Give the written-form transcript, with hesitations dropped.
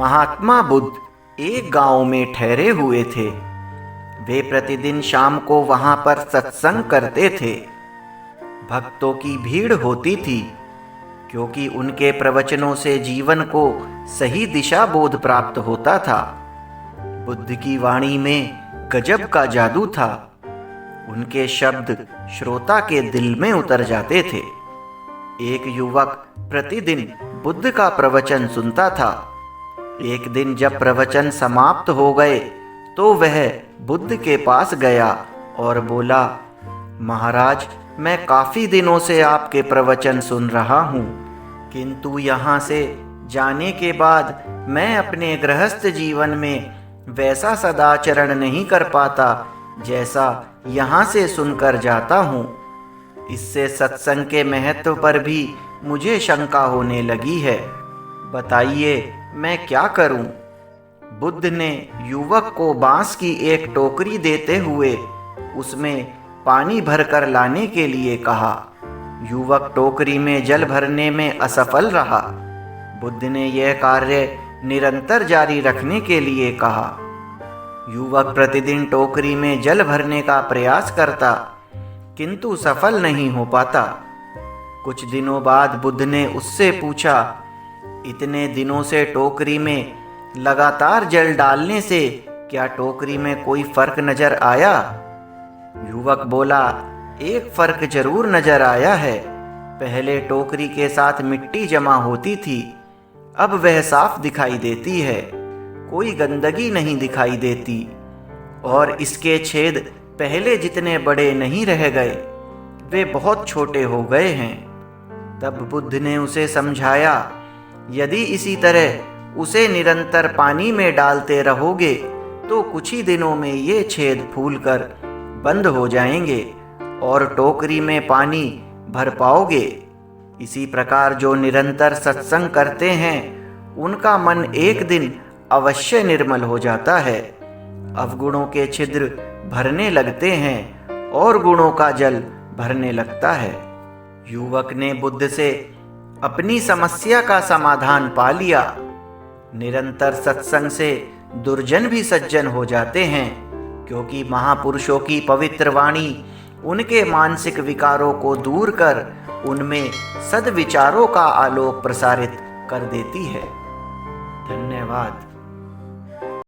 महात्मा बुद्ध एक गांव में ठहरे हुए थे। वे प्रतिदिन शाम को वहां पर सत्संग करते थे। भक्तों की भीड़ होती थी, क्योंकि उनके प्रवचनों से जीवन को सही दिशा बोध प्राप्त होता था। बुद्ध की वाणी में गजब का जादू था। उनके शब्द श्रोता के दिल में उतर जाते थे। एक युवक प्रतिदिन बुद्ध का प्रवचन सुनता था। एक दिन जब प्रवचन समाप्त हो गए तो वह बुद्ध के पास गया और बोला, महाराज, मैं काफ़ी दिनों से आपके प्रवचन सुन रहा हूँ, किंतु यहाँ से जाने के बाद मैं अपने गृहस्थ जीवन में वैसा सदाचरण नहीं कर पाता जैसा यहाँ से सुनकर जाता हूँ। इससे सत्संग के महत्व पर भी मुझे शंका होने लगी है। बताइए मैं क्या करूं? बुद्ध ने युवक को बांस की एक टोकरी देते हुए उसमें पानी भरकर लाने के लिए कहा। युवक टोकरी में जल भरने में असफल रहा। बुद्ध ने यह कार्य निरंतर जारी रखने के लिए कहा। युवक प्रतिदिन टोकरी में जल भरने का प्रयास करता, किंतु सफल नहीं हो पाता। कुछ दिनों बाद बुद्ध ने उससे पूछा, इतने दिनों से टोकरी में लगातार जल डालने से क्या टोकरी में कोई फर्क नजर आया? युवक बोला, एक फर्क जरूर नजर आया है। पहले टोकरी के साथ मिट्टी जमा होती थी, अब वह साफ दिखाई देती है, कोई गंदगी नहीं दिखाई देती और इसके छेद पहले जितने बड़े नहीं रह गए, वे बहुत छोटे हो गए हैं। तब बुद्ध ने उसे समझाया, यदि इसी तरह उसे निरंतर पानी में डालते रहोगे तो कुछ ही दिनों में ये छेद फूलकर बंद हो जाएंगे और टोकरी में पानी भर पाओगे। इसी प्रकार जो निरंतर सत्संग करते हैं उनका मन एक दिन अवश्य निर्मल हो जाता है। अवगुणों के छिद्र भरने लगते हैं और गुणों का जल भरने लगता है। युवक ने बुद्ध से अपनी समस्या का समाधान पा लिया। निरंतर सत्संग से दुर्जन भी सज्जन हो जाते हैं, क्योंकि महापुरुषों की पवित्र वाणी उनके मानसिक विकारों को दूर कर उनमें सद्विचारों का आलोक प्रसारित कर देती है। धन्यवाद।